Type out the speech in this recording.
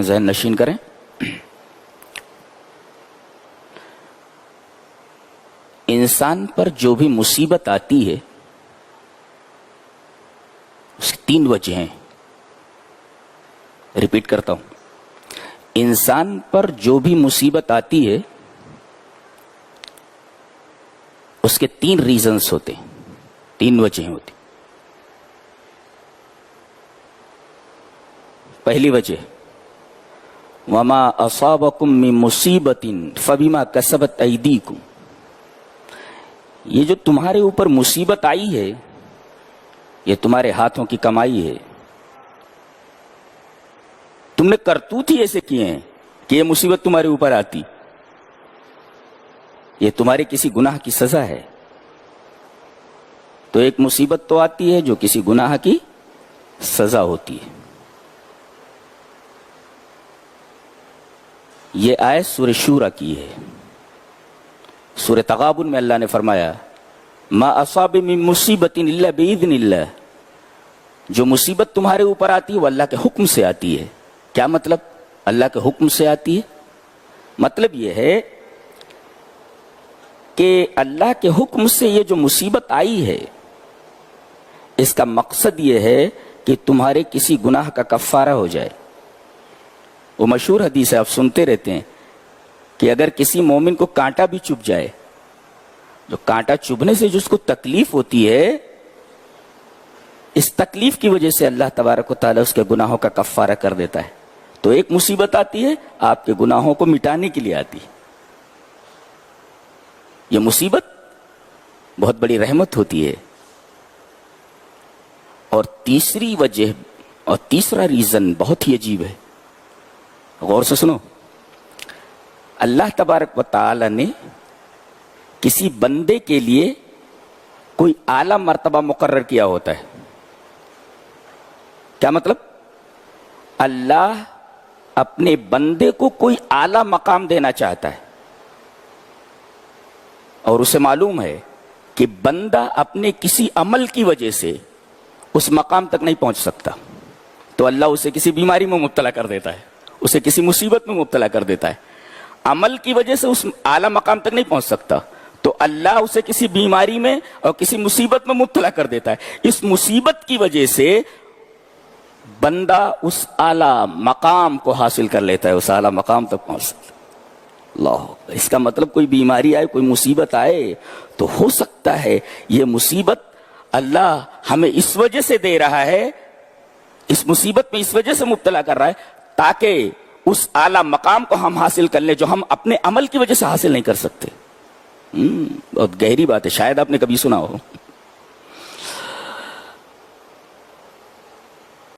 ذہن نشین کریں. انسان پر جو بھی مصیبت آتی ہے اس کی 3 وجہ ہیں. ریپیٹ کرتا ہوں, انسان پر جو بھی مصیبت آتی ہے اس کے 3 ریزنز ہوتے ہیں, 3 وجہیں ہوتی. پہلی وجہ وما اصابکم من مصیبت فبما کسبت ایدیکم, یہ جو تمہارے اوپر مصیبت آئی ہے یہ تمہارے ہاتھوں کی کمائی ہے. تم نے کرتوت ہی ایسے کیے ہیں کہ یہ مصیبت تمہارے اوپر آتی. یہ تمہارے کسی گناہ کی سزا ہے. تو ایک مصیبت تو آتی ہے جو کسی گناہ کی سزا ہوتی ہے. یہ آیت سورہ شورى کی ہے. سورہ تغابن میں اللہ نے فرمایا ما اصاب من مصیبت الا باذن اللہ, جو مصیبت تمہارے اوپر آتی ہے وہ اللہ کے حکم سے آتی ہے. کیا مطلب؟ اللہ کے حکم سے آتی ہے مطلب یہ ہے کہ اللہ کے حکم سے یہ جو مصیبت آئی ہے اس کا مقصد یہ ہے کہ تمہارے کسی گناہ کا کفارہ ہو جائے. وہ مشہور حدیث ہے, آپ سنتے رہتے ہیں کہ اگر کسی مومن کو کانٹا بھی چبھ جائے, جو کانٹا چبھنے سے جس کو تکلیف ہوتی ہے, اس تکلیف کی وجہ سے اللہ تبارک و تعالیٰ اس کے گناہوں کا کفارہ کر دیتا ہے. تو ایک مصیبت آتی ہے آپ کے گناہوں کو مٹانے کے لیے آتی ہے. یہ مصیبت بہت بڑی رحمت ہوتی ہے. اور تیسری وجہ اور تیسرا ریزن بہت ہی عجیب ہے, غور سے سنو. اللہ تبارک و تعالی نے کسی بندے کے لیے کوئی اعلیٰ مرتبہ مقرر کیا ہوتا ہے. کیا مطلب؟ اللہ اپنے بندے کو کوئی اعلیٰ مقام دینا چاہتا ہے اور اسے معلوم ہے کہ بندہ اپنے کسی عمل کی وجہ سے اس مقام تک نہیں پہنچ سکتا, تو اللہ اسے کسی بیماری میں مبتلا کر دیتا ہے, اسے کسی مصیبت میں مبتلا کر دیتا ہے. عمل کی وجہ سے اس اعلیٰ مقام تک نہیں پہنچ سکتا تو اللہ اسے کسی بیماری میں اور کسی مصیبت میں مبتلا کر دیتا ہے. اس مصیبت کی وجہ سے بندہ اس اعلیٰ مقام کو حاصل کر لیتا ہے, اس اعلیٰ مقام تک پہنچ سکتا ہے. اللہ, اس کا مطلب کوئی بیماری آئے, کوئی مصیبت آئے تو ہو سکتا ہے یہ مصیبت اللہ ہمیں اس وجہ سے دے رہا ہے, اس مصیبت میں اس وجہ سے مبتلا کر رہا ہے تاکہ اس اعلیٰ مقام کو ہم حاصل کر لیں جو ہم اپنے عمل کی وجہ سے حاصل نہیں کر سکتے. بہت گہری بات ہے, شاید آپ نے کبھی سنا ہو.